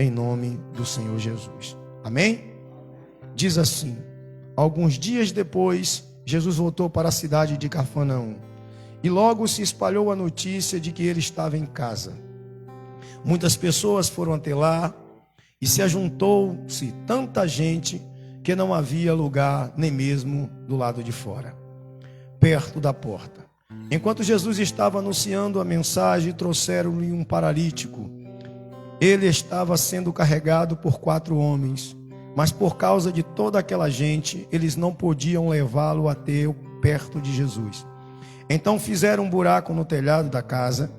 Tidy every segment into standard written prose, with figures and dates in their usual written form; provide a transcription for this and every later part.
em nome do Senhor Jesus. Amém? Diz assim: alguns dias depois, Jesus voltou para a cidade de Cafarnaum, e logo se espalhou a notícia de que ele estava em casa. Muitas pessoas foram até lá, e se ajuntou-se tanta gente que não havia lugar nem mesmo do lado de fora, perto da porta. Enquanto Jesus estava anunciando a mensagem, trouxeram-lhe um paralítico. Ele estava sendo carregado por 4 homens, mas por causa de toda aquela gente, eles não podiam levá-lo até perto de Jesus. Então fizeram um buraco no telhado da casa,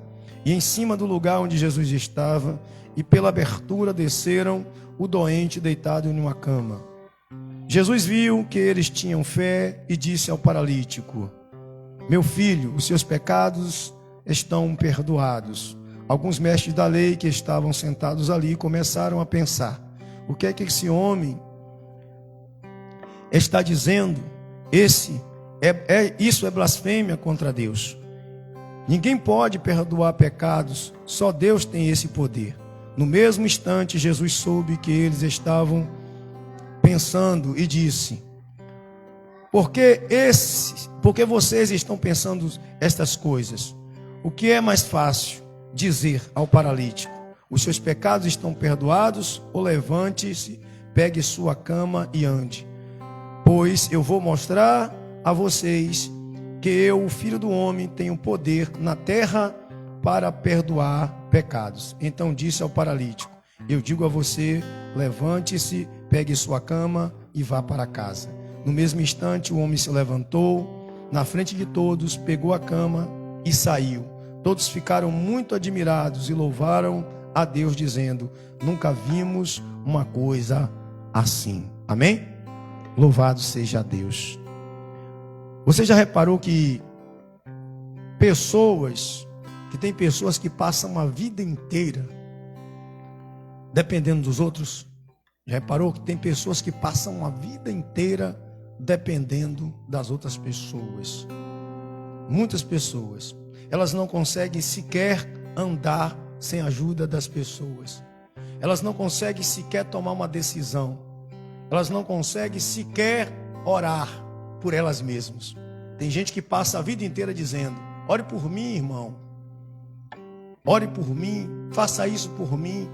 e em cima do lugar onde Jesus estava, e pela abertura desceram o doente deitado em uma cama. Jesus viu que eles tinham fé e disse ao paralítico: meu filho, os seus pecados estão perdoados. Alguns mestres da lei que estavam sentados ali começaram a pensar: o que é que esse homem está dizendo? Isso é blasfêmia contra Deus. Ninguém pode perdoar pecados, só Deus tem esse poder. No mesmo instante, Jesus soube que eles estavam pensando e disse: Por que vocês estão pensando estas coisas? O que é mais fácil dizer ao paralítico: os seus pecados estão perdoados, ou levante-se, pegue sua cama e ande? Pois eu vou mostrar a vocês que eu, o Filho do Homem, tenho poder na terra para perdoar pecados. Então disse ao paralítico: eu digo a você, levante-se, pegue sua cama e vá para casa. No mesmo instante, o homem se levantou, na frente de todos, pegou a cama e saiu. Todos ficaram muito admirados e louvaram a Deus, dizendo: nunca vimos uma coisa assim. Amém? Louvado seja Deus. Você já reparou que tem pessoas que passam a vida inteira dependendo dos outros? Já reparou que tem pessoas que passam a vida inteira dependendo das outras pessoas? Muitas pessoas, elas não conseguem sequer andar sem a ajuda das pessoas. Elas não conseguem sequer tomar uma decisão. Elas não conseguem sequer orar por elas mesmas. Tem gente que passa a vida inteira dizendo: ore por mim, irmão. Ore por mim, faça isso por mim,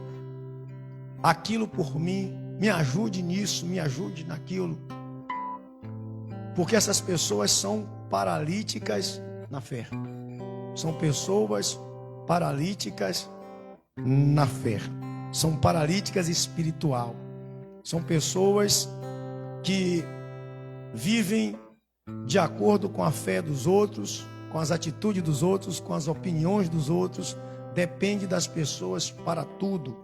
aquilo por mim, me ajude nisso, me ajude naquilo. Porque essas pessoas são paralíticas na fé. São pessoas paralíticas na fé. São paralíticas espiritual. São pessoas que vivem de acordo com a fé dos outros, com as atitudes dos outros, com as opiniões dos outros. Depende das pessoas para tudo.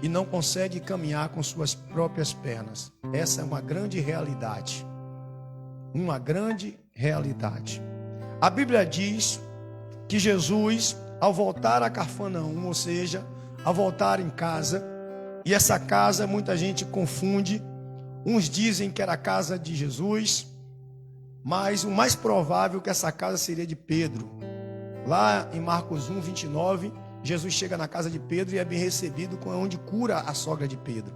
E não consegue caminhar com suas próprias pernas. Essa é uma grande realidade. Uma grande realidade. A Bíblia diz que Jesus, ao voltar a Cafarnaum, ou seja, ao voltar em casa, e essa casa muita gente confunde. Uns dizem que era a casa de Jesus, mas o mais provável é que essa casa seria de Pedro. Lá em Marcos 1, 29, Jesus chega na casa de Pedro e é bem recebido, onde cura a sogra de Pedro.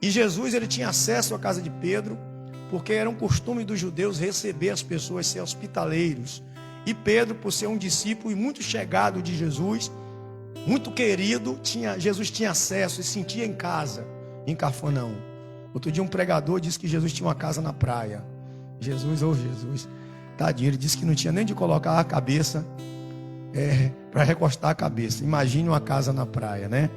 E Jesus, ele tinha acesso à casa de Pedro, porque era um costume dos judeus receber as pessoas, ser hospitaleiros. E Pedro, por ser um discípulo e muito chegado de Jesus, muito querido, Jesus tinha acesso e sentia em casa, em Cafarnaum. Outro dia um pregador disse que Jesus tinha uma casa na praia. Jesus, tadinho, ele disse que não tinha nem de colocar a cabeça para recostar a cabeça. Imagine uma casa na praia, né?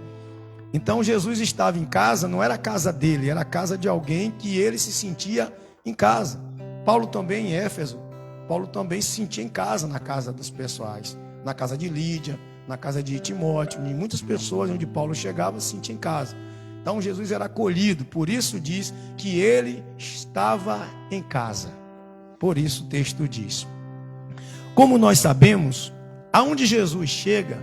Então Jesus estava em casa, não era a casa dele, era a casa de alguém que ele se sentia em casa. Paulo também em Éfeso, Paulo também se sentia em casa na casa dos pessoais, na casa de Lídia, na casa de Timóteo, e muitas pessoas onde Paulo chegava se sentia em casa. Então Jesus era acolhido, por isso diz que ele estava em casa. Por isso o texto diz. Como nós sabemos, aonde Jesus chega,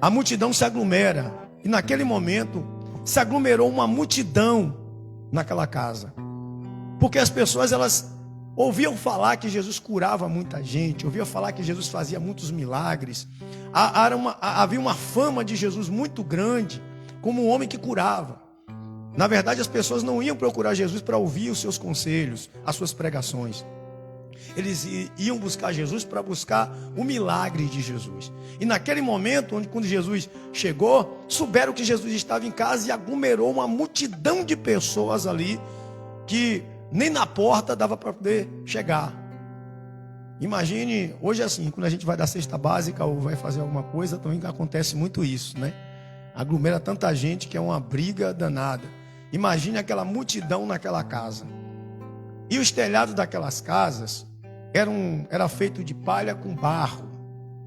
a multidão se aglomera. E naquele momento se aglomerou uma multidão naquela casa. Porque as pessoas, elas ouviam falar que Jesus curava muita gente, ouviam falar que Jesus fazia muitos milagres. Havia uma fama de Jesus muito grande. como um homem que curava. Na verdade, as pessoas não iam procurar Jesus para ouvir os seus conselhos, as suas pregações. Eles iam buscar Jesus para buscar o milagre de Jesus. E naquele momento, quando Jesus chegou, souberam que Jesus estava em casa e aglomerou uma multidão de pessoas ali que nem na porta dava para poder chegar. Imagine, hoje assim, quando a gente vai dar cesta básica ou vai fazer alguma coisa, também acontece muito isso, né? Aglomera tanta gente que é uma briga danada. Imagine aquela multidão naquela casa. E os telhados daquelas casas era feito de palha com barro,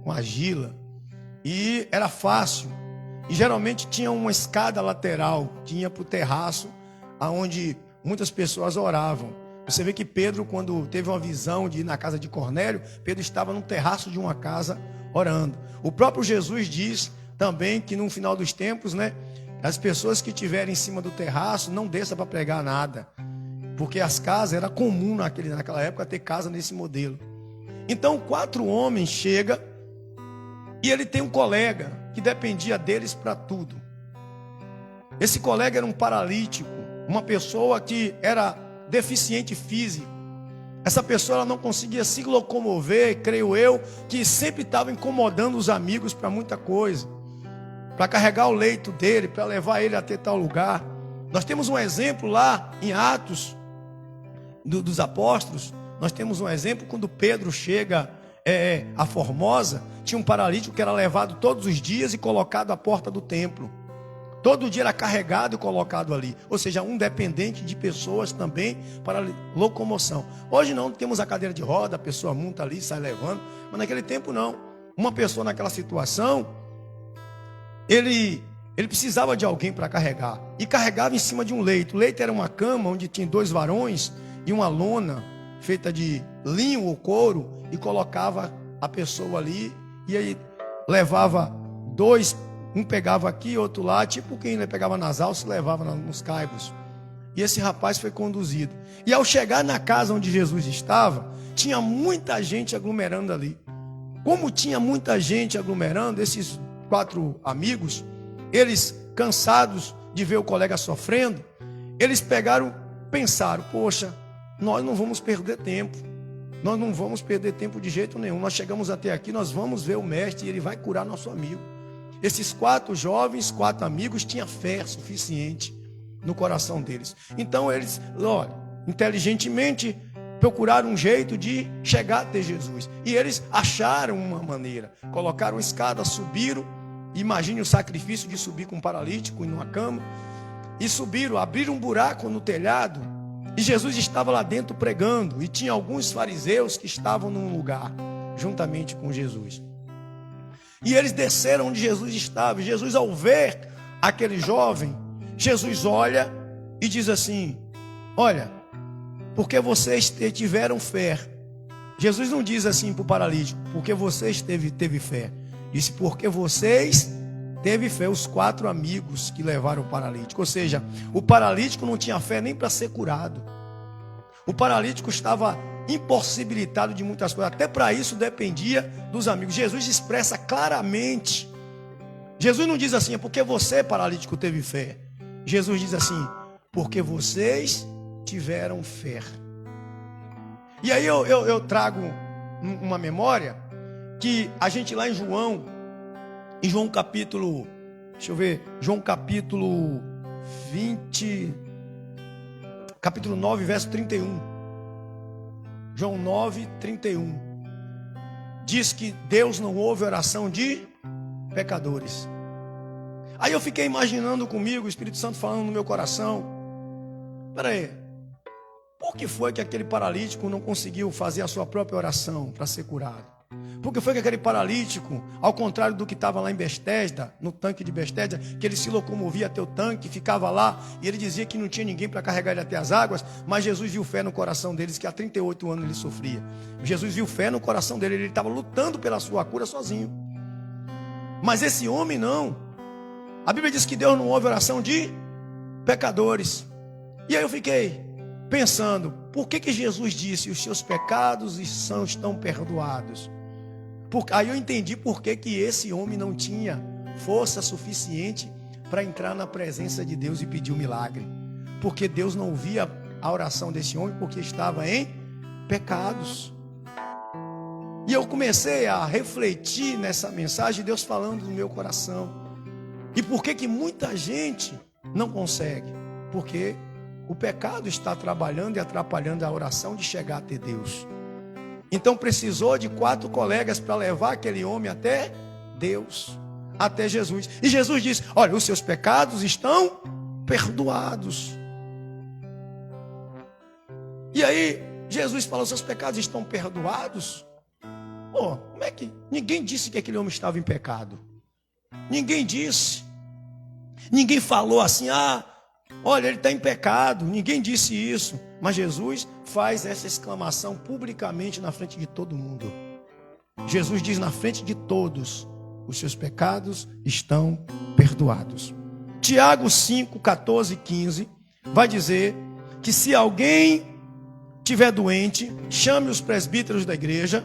com argila. E era fácil. E geralmente tinha uma escada lateral, tinha para o terraço, onde muitas pessoas oravam. Você vê que Pedro, quando teve uma visão de ir na casa de Cornélio, Pedro estava no terraço de uma casa orando. O próprio Jesus diz também que no final dos tempos, né, as pessoas que estiverem em cima do terraço não desçam para pregar nada. Porque as casas, era comum naquela época ter casa nesse modelo. Então 4 homens chegam e ele tem um colega que dependia deles para tudo. Esse colega era um paralítico, uma pessoa que era deficiente físico. Essa pessoa ela não conseguia se locomover, creio eu, que sempre estava incomodando os amigos para muita coisa. Para carregar o leito dele, para levar ele até tal lugar. Nós temos um exemplo lá em Atos dos Apóstolos. Nós temos um exemplo quando Pedro chega a Formosa. Tinha um paralítico que era levado todos os dias e colocado à porta do templo. Todo dia era carregado e colocado ali. Ou seja, um dependente de pessoas também para locomoção. Hoje não, temos a cadeira de roda, a pessoa monta ali, sai levando. Mas naquele tempo não. Uma pessoa naquela situação, ele precisava de alguém para carregar. E carregava em cima de um leito. O leito era uma cama onde tinha 2 varões e uma lona feita de linho ou couro. E colocava a pessoa ali. E aí levava 2. Um pegava aqui, outro lá, tipo quem pegava nas alças e levava nos caibros. E esse rapaz foi conduzido. E ao chegar na casa onde Jesus estava, tinha muita gente aglomerando ali. Como tinha muita gente aglomerando, esses 4 amigos, eles cansados de ver o colega sofrendo, eles pensaram, poxa, nós não vamos perder tempo. Nós não vamos perder tempo de jeito nenhum. Nós chegamos até aqui, nós vamos ver o mestre e ele vai curar nosso amigo. Esses 4 jovens, 4 amigos, tinham fé suficiente no coração deles. Então eles, inteligentemente, procuraram um jeito de chegar até Jesus. E eles acharam uma maneira. Colocaram escada, subiram. Imagine o sacrifício de subir com um paralítico em uma cama. E subiram, abriram um buraco no telhado. E Jesus estava lá dentro pregando. E tinha alguns fariseus que estavam num lugar, juntamente com Jesus. E eles desceram onde Jesus estava. E Jesus, ao ver aquele jovem, Jesus olha e diz assim: olha, porque vocês tiveram fé. Jesus não diz assim para o paralítico, porque vocês teve fé. Disse, porque vocês teve fé. Os 4 amigos que levaram o paralítico. Ou seja, o paralítico não tinha fé nem para ser curado. O paralítico estava impossibilitado de muitas coisas. Até para isso dependia dos amigos. Jesus expressa claramente. Jesus não diz assim, é porque você, paralítico, teve fé. Jesus diz assim, porque vocês tiveram fé. E aí eu trago uma memória que a gente lá em João capítulo, deixa eu ver, João capítulo 20, capítulo 9, verso 31. João 9, 31. Diz que Deus não ouve oração de pecadores. Aí eu fiquei imaginando comigo, o Espírito Santo falando no meu coração. Peraí, por que foi que aquele paralítico não conseguiu fazer a sua própria oração para ser curado? Por que foi que aquele paralítico, ao contrário do que estava lá em Betesda, no tanque de Betesda, que ele se locomovia até o tanque, ficava lá, e ele dizia que não tinha ninguém para carregar ele até as águas, mas Jesus viu fé no coração deles, que há 38 anos ele sofria. Jesus viu fé no coração dele, ele estava lutando pela sua cura sozinho. Mas esse homem não. A Bíblia diz que Deus não ouve oração de pecadores. E aí eu fiquei pensando, por que Jesus disse, os seus pecados estão perdoados? Aí eu entendi por que esse homem não tinha força suficiente para entrar na presença de Deus e pedir o milagre. Porque Deus não ouvia a oração desse homem porque estava em pecados. E eu comecei a refletir nessa mensagem, Deus falando no meu coração. E por que muita gente não consegue? Porque o pecado está trabalhando e atrapalhando a oração de chegar até Deus. Então precisou de 4 colegas para levar aquele homem até Deus, até Jesus. E Jesus disse: olha, os seus pecados estão perdoados. E aí Jesus falou: seus pecados estão perdoados? Pô, como é que... Ninguém disse que aquele homem estava em pecado. Ninguém disse. Ninguém falou assim: ah, olha, ele está em pecado. Ninguém disse isso. Mas Jesus faz essa exclamação publicamente na frente de todo mundo. Jesus diz na frente de todos: os seus pecados estão perdoados. Tiago 5, 14 e 15 vai dizer que se alguém estiver doente, chame os presbíteros da igreja,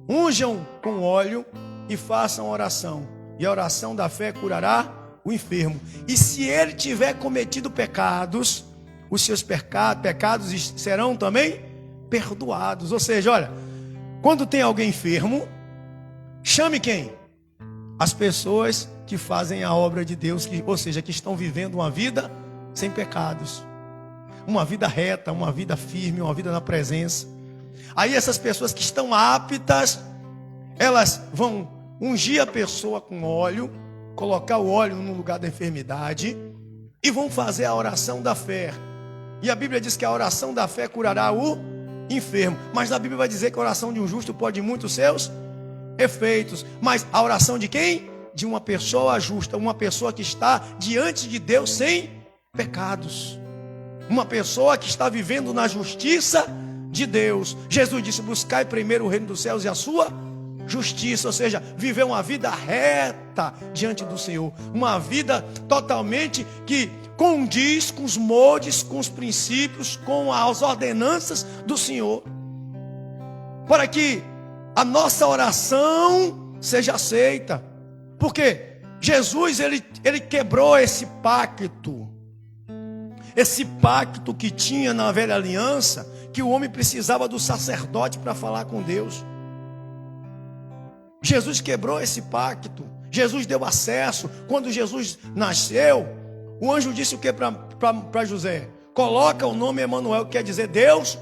unjam com óleo e façam oração. E a oração da fé curará o enfermo. E se ele tiver cometido pecados, os seus pecados serão também perdoados. Ou seja, olha, quando tem alguém enfermo, chame quem? As pessoas que fazem a obra de Deus, ou seja, que estão vivendo uma vida sem pecados, uma vida reta, uma vida firme, uma vida na presença. Aí essas pessoas que estão aptas, elas vão ungir a pessoa com óleo, colocar o óleo no lugar da enfermidade e vão fazer a oração da fé. E a Bíblia diz que a oração da fé curará o enfermo. Mas a Bíblia vai dizer que a oração de um justo pode muitos seus efeitos. Mas a oração de quem? De uma pessoa justa, uma pessoa que está diante de Deus sem pecados. Uma pessoa que está vivendo na justiça de Deus. Jesus disse: buscai primeiro o reino dos céus e a sua justiça, ou seja, viver uma vida reta diante do Senhor, uma vida totalmente que condiz com os moldes, com os princípios, com as ordenanças do Senhor, para que a nossa oração seja aceita. Porque Jesus ele quebrou esse pacto que tinha na velha aliança, que o homem precisava do sacerdote para falar com Deus. Jesus quebrou esse pacto. Jesus deu acesso. Quando Jesus nasceu, o anjo disse o que para José? Coloca o nome Emanuel, que quer dizer Deus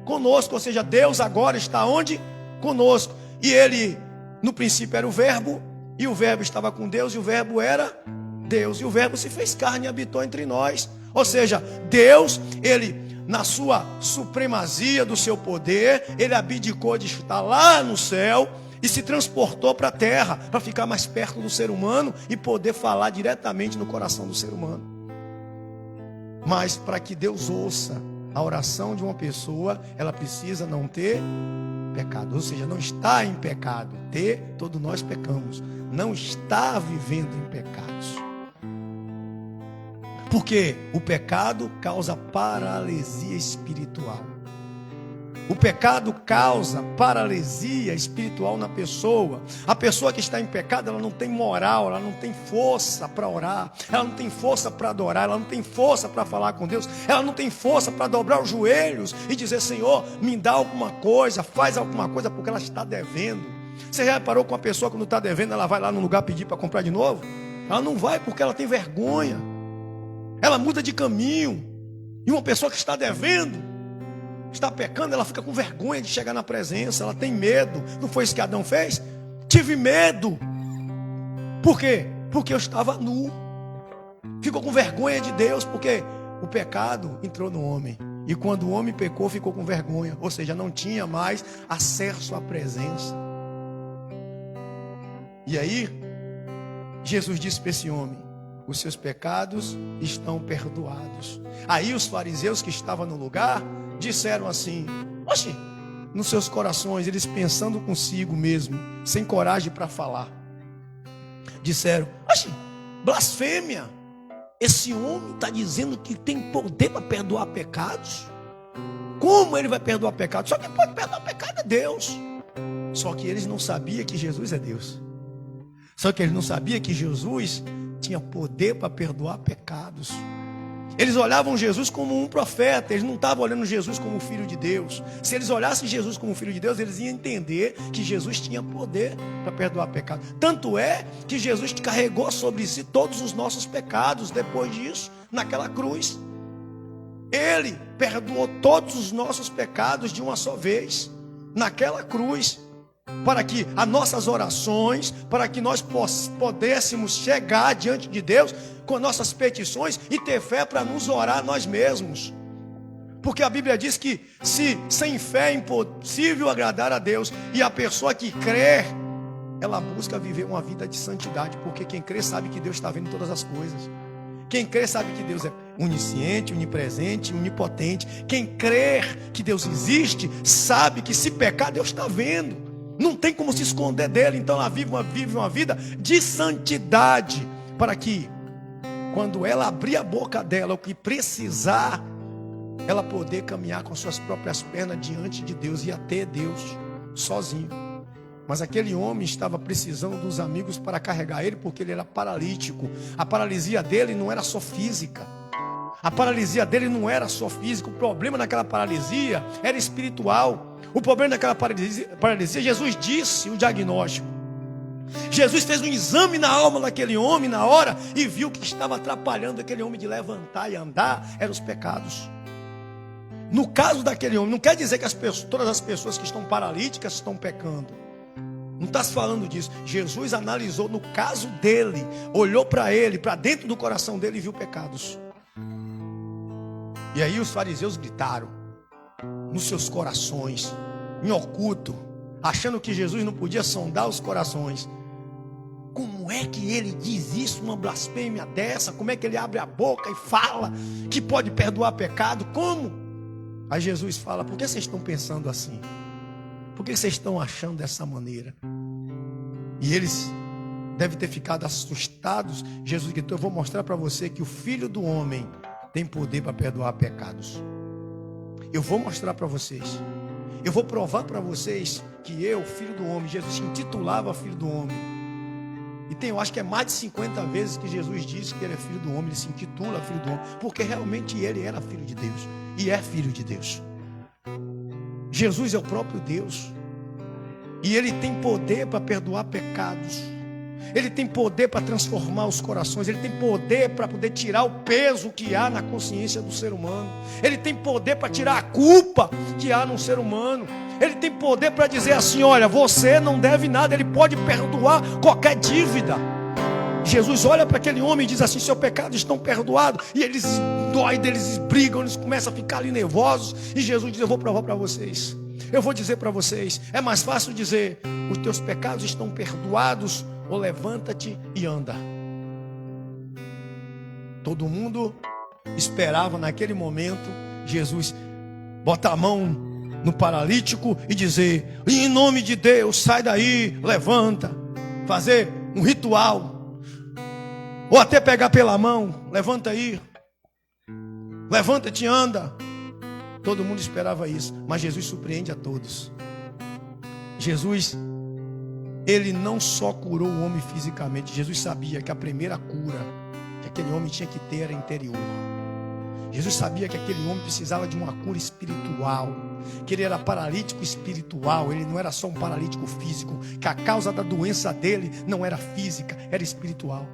conosco. Ou seja, Deus agora está onde? Conosco. E ele, no princípio, era o verbo, e o verbo estava com Deus, e o verbo era Deus. E o verbo se fez carne e habitou entre nós. Ou seja, Deus, ele, na sua supremacia do seu poder, ele abdicou de estar lá no céu e se transportou para a terra, para ficar mais perto do ser humano e poder falar diretamente no coração do ser humano. Mas para que Deus ouça a oração de uma pessoa, ela precisa não ter pecado, ou seja, não está em pecado. Todos nós pecamos, não está vivendo em pecados. Porque o pecado causa paralisia espiritual. O pecado causa paralisia espiritual na pessoa. A pessoa que está em pecado, ela não tem moral, ela não tem força para orar, ela não tem força para adorar, ela não tem força para falar com Deus, ela não tem força para dobrar os joelhos e dizer: Senhor, me dá alguma coisa, faz alguma coisa, porque ela está devendo. Você já reparou que uma pessoa, quando está devendo, ela vai lá no lugar pedir para comprar de novo? Ela não vai porque ela tem vergonha, ela muda de caminho. E uma pessoa que está devendo, está pecando, ela fica com vergonha de chegar na presença, ela tem medo. Não foi isso que Adão fez? Tive medo. Por quê? Porque eu estava nu. Ficou com vergonha de Deus, porque o pecado entrou no homem. E quando o homem pecou, ficou com vergonha. Ou seja, não tinha mais acesso à presença. E aí, Jesus disse para esse homem: os seus pecados estão perdoados. Aí os fariseus que estavam no lugar disseram assim: oxe, nos seus corações, eles pensando consigo mesmo, sem coragem para falar, disseram: oxe, blasfêmia, esse homem está dizendo que tem poder para perdoar pecados. Como ele vai perdoar pecados? Só quem pode perdoar pecado é Deus. Só que eles não sabiam que Jesus é Deus. Só que eles não sabiam que Jesus tinha poder para perdoar pecados. Eles olhavam Jesus como um profeta, eles não estavam olhando Jesus como o Filho de Deus. Se eles olhassem Jesus como o Filho de Deus, eles iam entender que Jesus tinha poder para perdoar pecados. Tanto é que Jesus carregou sobre si todos os nossos pecados. Depois disso, naquela cruz, Ele perdoou todos os nossos pecados de uma só vez, naquela cruz, para que as nossas orações, para que nós pudéssemos chegar diante de Deus com nossas petições e ter fé para nos orar nós mesmos. Porque a Bíblia diz que sem fé é impossível agradar a Deus, e a pessoa que crê, ela busca viver uma vida de santidade, porque quem crê sabe que Deus está vendo todas as coisas. Quem crê sabe que Deus é onisciente, onipresente, onipotente. Quem crê que Deus existe, sabe que se pecar, Deus está vendo. Não tem como se esconder dele. Então ela vive uma vida de santidade, para que quando ela abrir a boca dela, o que precisar, ela poder caminhar com suas próprias pernas diante de Deus e até Deus sozinho. Mas aquele homem estava precisando dos amigos para carregar ele, porque ele era paralítico. A paralisia dele não era só física. A paralisia dele não era só física. O problema naquela paralisia era espiritual. O problema daquela paralisia, Jesus disse o diagnóstico. Jesus fez um exame na alma daquele homem na hora e viu que estava atrapalhando aquele homem de levantar e andar, eram os pecados. No caso daquele homem, não quer dizer que todas as pessoas que estão paralíticas estão pecando. Não está se falando disso. Jesus analisou no caso dele, olhou para ele, para dentro do coração dele e viu pecados. E aí os fariseus gritaram nos seus corações, em oculto, achando que Jesus não podia sondar os corações. Como é que ele diz isso, uma blasfêmia dessa? Como é que ele abre a boca e fala que pode perdoar pecado? Como? Aí Jesus fala: por que vocês estão pensando assim? Por que vocês estão achando dessa maneira? E eles devem ter ficado assustados. Jesus gritou: eu vou mostrar para você que o Filho do Homem tem poder para perdoar pecados. Eu vou mostrar para vocês. Eu vou provar para vocês que eu, Filho do Homem, Jesus se intitulava Filho do Homem. E tem, eu acho que é mais de 50 vezes que Jesus disse que ele é Filho do Homem. Ele se intitula Filho do Homem, porque realmente ele era Filho de Deus e é Filho de Deus. Jesus é o próprio Deus, e Ele tem poder para perdoar pecados. Ele tem poder para transformar os corações. Ele tem poder para poder tirar o peso que há na consciência do ser humano. Ele tem poder para tirar a culpa que há no ser humano. Ele tem poder para dizer assim: olha, você não deve nada. Ele pode perdoar qualquer dívida. Jesus olha para aquele homem e diz assim: seus pecados estão perdoados. E eles doem, eles brigam, eles começam a ficar ali nervosos. E Jesus diz: eu vou provar para vocês. Eu vou dizer para vocês. É mais fácil dizer: os teus pecados estão perdoados, ou levanta-te e anda. Todo mundo esperava naquele momento Jesus botar a mão no paralítico e dizer: em nome de Deus, sai daí, levanta. Fazer um ritual. Ou até pegar pela mão: levanta aí, levanta-te e anda. Todo mundo esperava isso, mas Jesus surpreende a todos. Jesus, ele não só curou o homem fisicamente. Jesus sabia que a primeira cura que aquele homem tinha que ter era interior. Jesus sabia que aquele homem precisava de uma cura espiritual, que ele era paralítico espiritual. Ele não era só um paralítico físico, que a causa da doença dele não era física, era espiritual.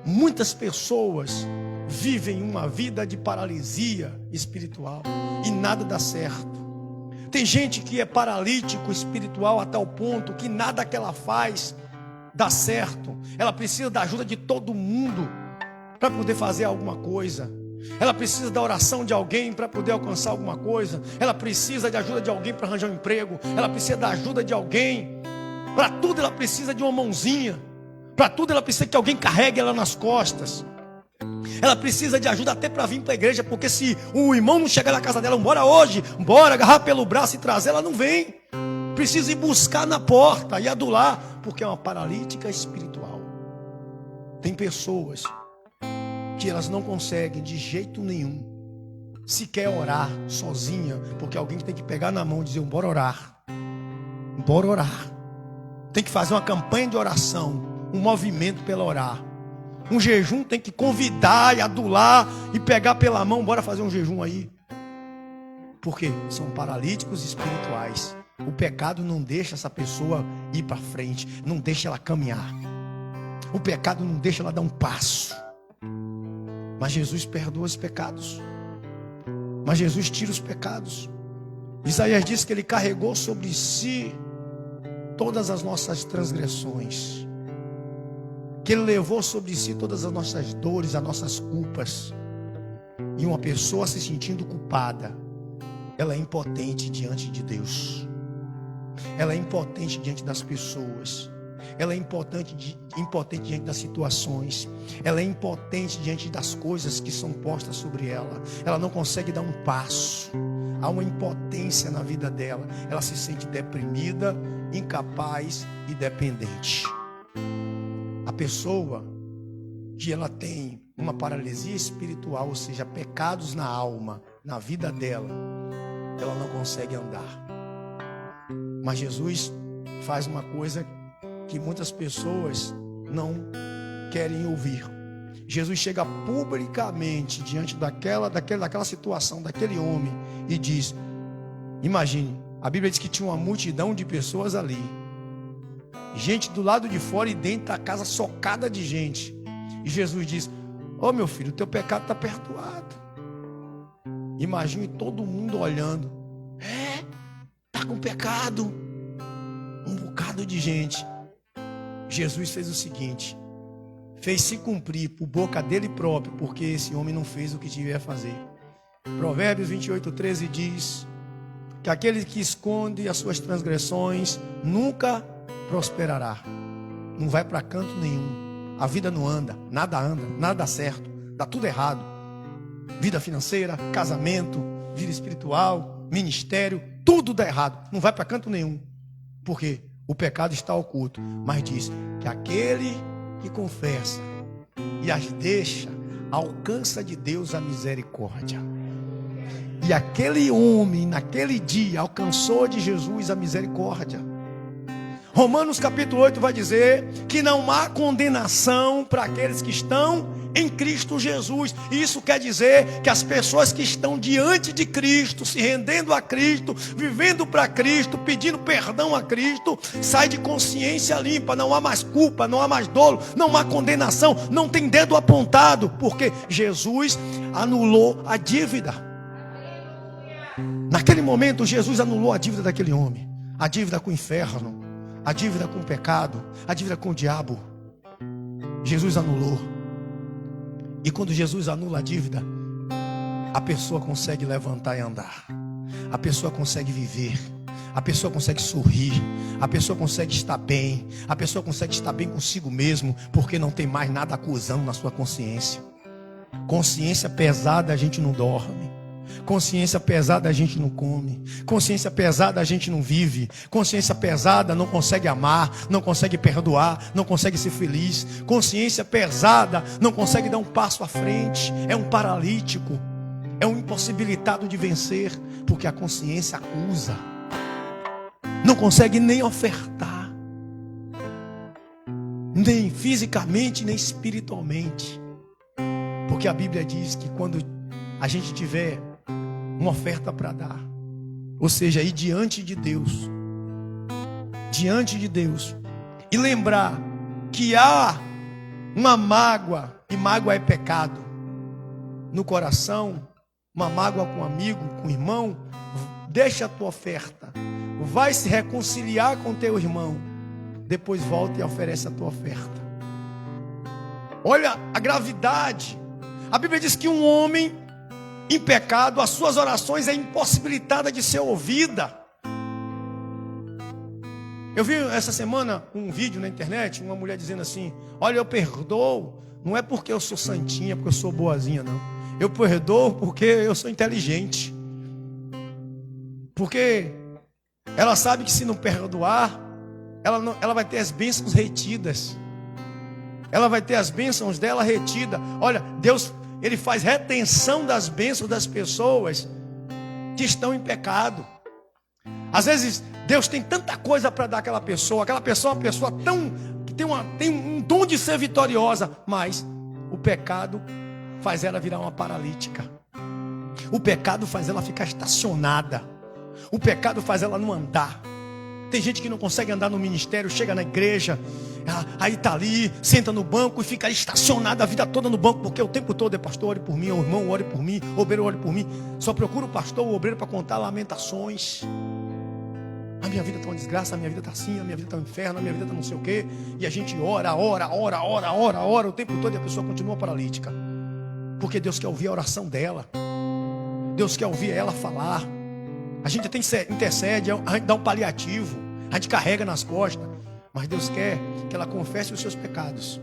Muitas pessoas vivem uma vida de paralisia espiritual e nada dá certo. Tem gente que é paralítico espiritual a tal ponto que nada que ela faz dá certo. Ela precisa da ajuda de todo mundo para poder fazer alguma coisa. Ela precisa da oração de alguém para poder alcançar alguma coisa. Ela precisa da ajuda de alguém para arranjar um emprego. Ela precisa da ajuda de alguém. Para tudo ela precisa de uma mãozinha. Para tudo ela precisa que alguém carregue ela nas costas. Ela precisa de ajuda até para vir para a igreja, porque se o irmão não chegar na casa dela: bora hoje, bora, agarrar pelo braço e trazer, ela não vem. Precisa ir buscar na porta e adular, porque é uma paralítica espiritual. Tem pessoas que elas não conseguem de jeito nenhum sequer orar sozinha, porque alguém tem que pegar na mão e dizer: bora orar, bora orar. Tem que fazer uma campanha de oração, um movimento pela orar. Um jejum tem que convidar e adular e pegar pela mão, bora fazer um jejum aí. Por quê? São paralíticos espirituais. O pecado não deixa essa pessoa ir para frente, não deixa ela caminhar. O pecado não deixa ela dar um passo. Mas Jesus perdoa os pecados. Mas Jesus tira os pecados. Isaías diz que ele carregou sobre si todas as nossas transgressões. Que ele levou sobre si todas as nossas dores, as nossas culpas. E uma pessoa se sentindo culpada, ela é impotente diante de Deus. Ela é impotente diante das pessoas. Ela é impotente diante das situações. Ela é impotente diante das coisas que são postas sobre ela. Ela não consegue dar um passo. Há uma impotência na vida dela. Ela se sente deprimida, incapaz e dependente. A pessoa que ela tem uma paralisia espiritual, ou seja, pecados na alma, na vida dela, ela não consegue andar. Mas Jesus faz uma coisa que muitas pessoas não querem ouvir. Jesus chega publicamente diante daquela situação, daquele homem, e diz: imagine, a Bíblia diz que tinha uma multidão de pessoas ali, gente do lado de fora e dentro da casa socada de gente, e Jesus diz: ô meu filho, o teu pecado está perdoado. Imagine todo mundo olhando: está com pecado. Um bocado de gente. Jesus fez o seguinte: fez se cumprir por boca dele próprio, porque esse homem não fez o que devia fazer. Provérbios 28:13 diz que aquele que esconde as suas transgressões nunca prosperará. Não vai para canto nenhum. A vida não anda, nada dá certo, dá tudo errado. Vida financeira, casamento, vida espiritual, ministério, tudo dá errado, não vai para canto nenhum. Por quê? O pecado está oculto. Mas diz que aquele que confessa e as deixa, alcança de Deus a misericórdia. E aquele homem, naquele dia, alcançou de Jesus a misericórdia. Romanos capítulo 8 vai dizer que não há condenação para aqueles que estão em Cristo Jesus. Isso quer dizer que as pessoas que estão diante de Cristo, se rendendo a Cristo, vivendo para Cristo, pedindo perdão a Cristo, sai de consciência limpa. Não há mais culpa, não há mais dolo, não há condenação, não tem dedo apontado, porque Jesus anulou a dívida. Naquele momento Jesus anulou a dívida daquele homem, a dívida com o inferno, a dívida com o pecado, a dívida com o diabo. Jesus anulou. E quando Jesus anula a dívida, a pessoa consegue levantar e andar. A pessoa consegue viver. A pessoa consegue sorrir. A pessoa consegue estar bem. A pessoa consegue estar bem consigo mesmo, porque não tem mais nada acusando na sua consciência. Consciência pesada a gente não dorme. Consciência pesada a gente não come. Consciência pesada a gente não vive. Consciência pesada não consegue amar, não consegue perdoar, não consegue ser feliz. Consciência pesada não consegue dar um passo à frente. É um paralítico, é um impossibilitado de vencer, porque a consciência acusa. Não consegue nem ofertar, nem fisicamente, nem espiritualmente. Porque a Bíblia diz que quando a gente tiver uma oferta para dar, ou seja, ir diante de Deus, e lembrar que há uma mágoa, e mágoa é pecado, no coração, uma mágoa com um amigo, com um irmão, deixa a tua oferta, vai se reconciliar com teu irmão, depois volta e oferece a tua oferta. Olha a gravidade. A Bíblia diz que um homem em pecado, as suas orações é impossibilitada de ser ouvida. Eu vi essa semana um vídeo na internet, uma mulher dizendo assim: olha, eu perdoo, não é porque eu sou santinha, porque eu sou boazinha, não. Eu perdoo porque eu sou inteligente. Porque ela sabe que se não perdoar, ela vai ter as bênçãos retidas. Ela vai ter as bênçãos dela retidas. Olha, Deus, Ele faz retenção das bênçãos das pessoas que estão em pecado. Às vezes Deus tem tanta coisa para dar àquela pessoa é uma pessoa tão que tem um dom de ser vitoriosa, mas O pecado faz ela virar uma paralítica. O pecado faz ela ficar estacionada. O pecado faz ela não andar. Tem gente que não consegue andar no ministério, chega na igreja, aí está ali, senta no banco e fica estacionado a vida toda no banco, porque o tempo todo é pastor, ore por mim, o irmão ore por mim, o obreiro ore por mim. Só procura o pastor, o obreiro para contar lamentações. A minha vida está uma desgraça, a minha vida está assim, a minha vida está um inferno, a minha vida está não sei o quê. E a gente ora o tempo todo e a pessoa continua paralítica. Porque Deus quer ouvir a oração dela. Deus quer ouvir ela falar. A gente intercede, a gente dá um paliativo, a gente carrega nas costas, mas Deus quer que ela confesse os seus pecados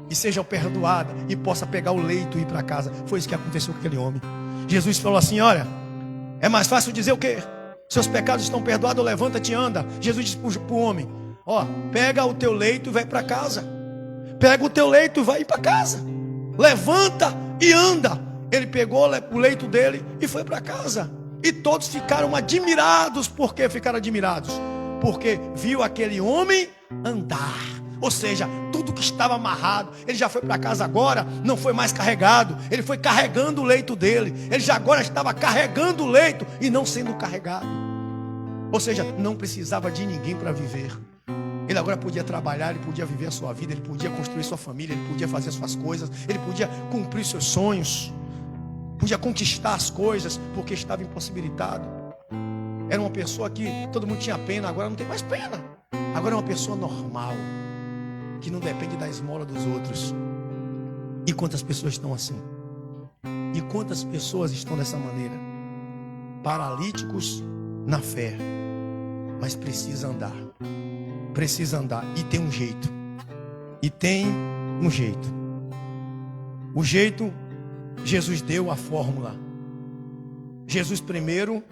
e seja perdoada e possa pegar o leito e ir para casa. Foi isso que aconteceu com aquele homem. Jesus falou assim: olha, é mais fácil dizer o quê? Seus pecados estão perdoados, levanta-te e anda. Jesus disse para o homem: ó, pega o teu leito e vai para casa. Pega o teu leito e vai para casa. Levanta e anda. Ele pegou o leito dele e foi para casa. E todos ficaram admirados. Por que ficaram admirados? Porque viu aquele homem andar. Ou seja, tudo que estava amarrado, ele já foi para casa agora, não foi mais carregado. Ele foi carregando o leito dele. Ele já agora estava carregando o leito e não sendo carregado. Ou seja, não precisava de ninguém para viver. Ele agora podia trabalhar, ele podia viver a sua vida, ele podia construir sua família, ele podia fazer suas coisas, ele podia cumprir seus sonhos, podia conquistar as coisas, porque estava impossibilitado. Era uma pessoa que todo mundo tinha pena, agora não tem mais pena. Agora é uma pessoa normal, que não depende da esmola dos outros. E quantas pessoas estão assim? E quantas pessoas estão dessa maneira? Paralíticos na fé, mas precisa andar. Precisa andar. E tem um jeito. E tem um jeito. O jeito, Jesus deu a fórmula. Jesus primeiro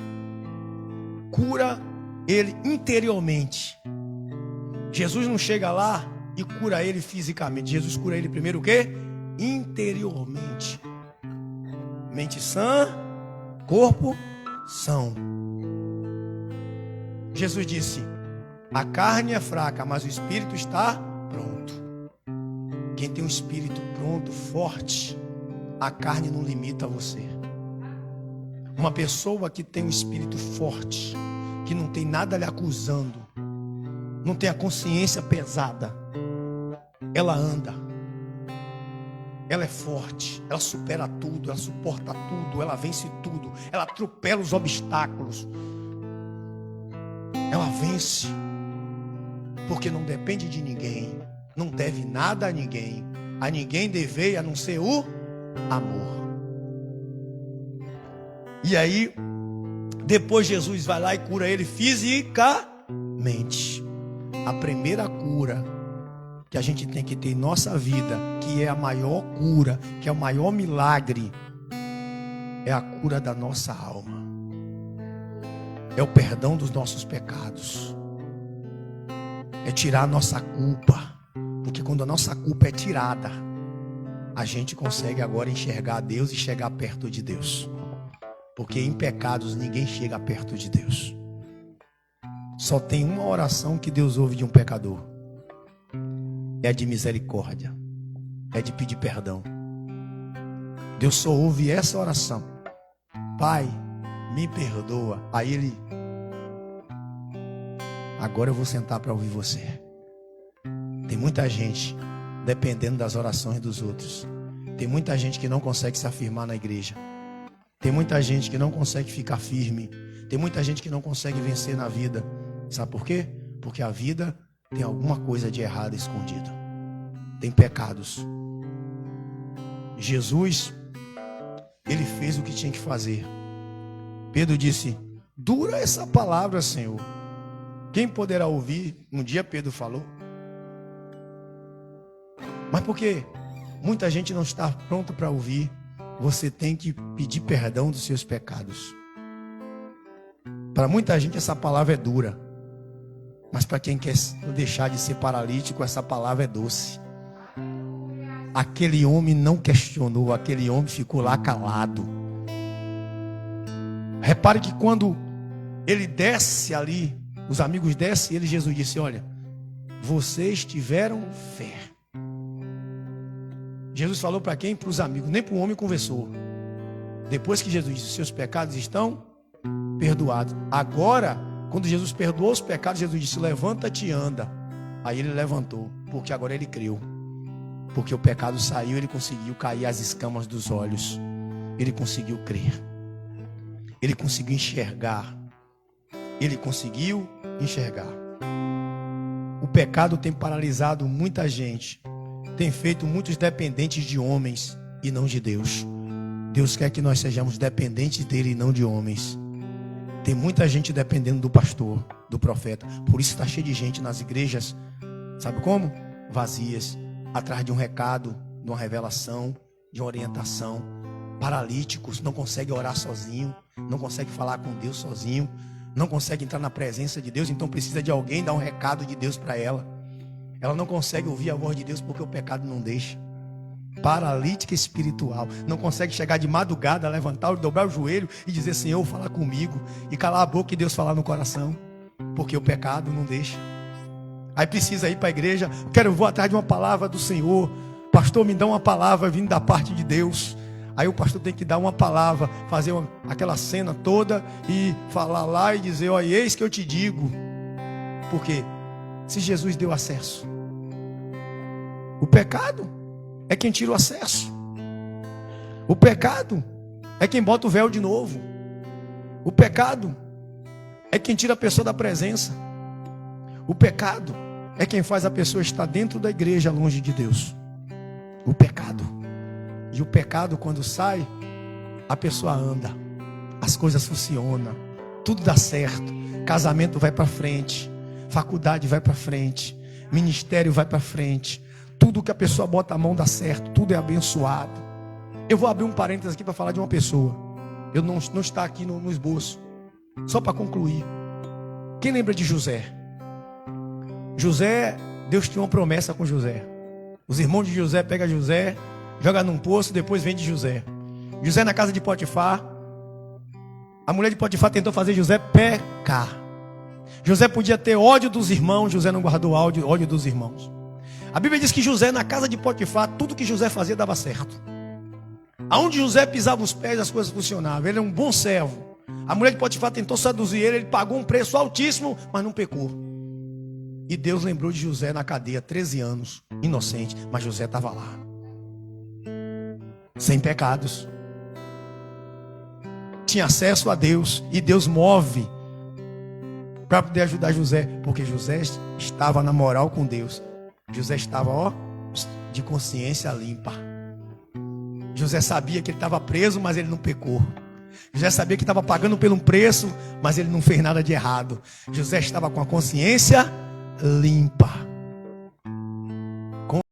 cura ele interiormente. Jesus não chega lá e cura ele fisicamente. Jesus cura ele primeiro o quê? Interiormente. Mente sã, corpo são. Jesus disse: a carne é fraca, mas o espírito está pronto. Quem tem um espírito pronto, forte, a carne não limita você. Uma pessoa que tem um espírito forte, que não tem nada lhe acusando, não tem a consciência pesada, ela anda, ela é forte, ela supera tudo, ela suporta tudo, ela vence tudo, ela atropela os obstáculos, ela vence, porque não depende de ninguém, não deve nada a ninguém dever a não ser o amor. E aí, depois Jesus vai lá e cura ele fisicamente. A primeira cura que a gente tem que ter em nossa vida, que é a maior cura, que é o maior milagre, é a cura da nossa alma. É o perdão dos nossos pecados. É tirar a nossa culpa. Porque quando a nossa culpa é tirada, a gente consegue agora enxergar Deus e chegar perto de Deus. Porque em pecados ninguém chega perto de Deus. Só tem uma oração que Deus ouve de um pecador. É a de misericórdia. É de pedir perdão. Deus só ouve essa oração. Pai, me perdoa. Aí ele: agora eu vou sentar para ouvir você. Tem muita gente dependendo das orações dos outros. Tem muita gente que não consegue se afirmar na igreja. Tem muita gente que não consegue ficar firme. Tem muita gente que não consegue vencer na vida. Sabe por quê? Porque a vida tem alguma coisa de errado escondido. Tem pecados. Jesus, ele fez o que tinha que fazer. Pedro disse: dura essa palavra, Senhor. Quem poderá ouvir? Um dia Pedro falou. Mas por quê? Muita gente não está pronta para ouvir. Você tem que pedir perdão dos seus pecados. Para muita gente essa palavra é dura. Mas para quem quer deixar de ser paralítico, essa palavra é doce. Aquele homem não questionou, aquele homem ficou lá calado. Repare que quando ele desce ali, os amigos descem, Jesus disse: olha, vocês tiveram fé. Jesus falou para quem? Para os amigos, nem para o homem conversou. Depois que Jesus disse, seus pecados estão perdoados. Agora, quando Jesus perdoou os pecados, Jesus disse, levanta-te e anda. Aí ele levantou, porque agora ele creu. Porque o pecado saiu, ele conseguiu cair as escamas dos olhos. Ele conseguiu crer. Ele conseguiu enxergar. Ele conseguiu enxergar. O pecado tem paralisado muita gente. Tem feito muitos dependentes de homens e não de Deus. Deus quer que nós sejamos dependentes dele e não de homens. Tem muita gente dependendo do pastor, do profeta. Por isso está cheio de gente nas igrejas. Sabe como? Vazias. Atrás de um recado, de uma revelação, de uma orientação. Paralíticos, não conseguem orar sozinho. Não conseguem falar com Deus sozinho. Não consegue entrar na presença de Deus. Então precisa de alguém dar um recado de Deus para ela. Ela não consegue ouvir a voz de Deus porque o pecado não deixa. Paralítica espiritual. Não consegue chegar de madrugada, levantar, dobrar o joelho e dizer, Senhor, fala comigo. E calar a boca e Deus falar no coração. Porque o pecado não deixa. Aí precisa ir para a igreja. Vou atrás de uma palavra do Senhor. Pastor, me dá uma palavra vindo da parte de Deus. Aí o pastor tem que dar uma palavra, fazer aquela cena toda e falar lá e dizer, olha, eis que eu te digo. Porque se Jesus deu acesso, o pecado é quem tira o acesso. O pecado é quem bota o véu de novo. O pecado é quem tira a pessoa da presença. O pecado é quem faz a pessoa estar dentro da igreja, longe de Deus. O pecado. E o pecado, quando sai, a pessoa anda. As coisas funcionam. Tudo dá certo. Casamento vai para frente. Faculdade vai para frente. Ministério vai para frente. Tudo que a pessoa bota a mão dá certo. Tudo é abençoado. Eu vou abrir um parênteses aqui para falar de uma pessoa. Eu não está aqui no esboço. Só para concluir. Quem lembra de José? José, Deus tinha uma promessa com José. Os irmãos de José pegam José, joga num poço, depois vende José. José na casa de Potifar. A mulher de Potifar tentou fazer José pecar. José podia ter ódio dos irmãos, José não guardou ódio dos irmãos. A Bíblia diz que José na casa de Potifar, tudo que José fazia dava certo. Aonde José pisava os pés, as coisas funcionavam. Ele era um bom servo. A mulher de Potifar tentou seduzir ele pagou um preço altíssimo, mas não pecou. E Deus lembrou de José na cadeia, 13 anos, inocente, mas José estava lá. Sem pecados. Tinha acesso a Deus, e Deus move para poder ajudar José, porque José estava na moral com Deus. José estava, de consciência limpa. José sabia que ele estava preso, mas ele não pecou. José sabia que estava pagando por um preço, mas ele não fez nada de errado. José estava com a consciência limpa.